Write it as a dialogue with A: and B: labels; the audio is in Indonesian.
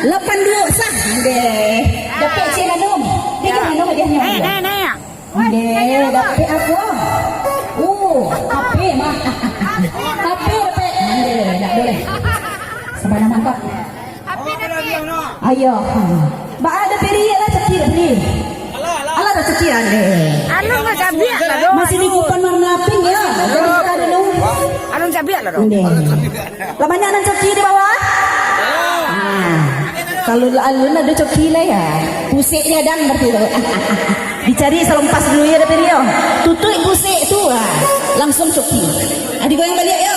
A: 82 sah deh. Dapat si Hanum. Dia kan Hanum dia hanya. Deh, dapat apa? HP mah. HP dapat. Deh, dak boleh. Sabana mantap. Ayo. Ba ada peri lah cekir ni. Alah dah cekiran deh.
B: Alung nggak cabiak lah dong.
A: Masih di kupan warna pink ya. Jadi kita ada dong.
B: Alung cabiak lah dong.
A: Lamanya ada coki di bawah. Kalau alun ada coki lah ya. Pusiknya dan berarti tu. Dicari selompas dulu ya ada Rio. Tutup pusik tu. Langsung coki. Digoyang balik ya.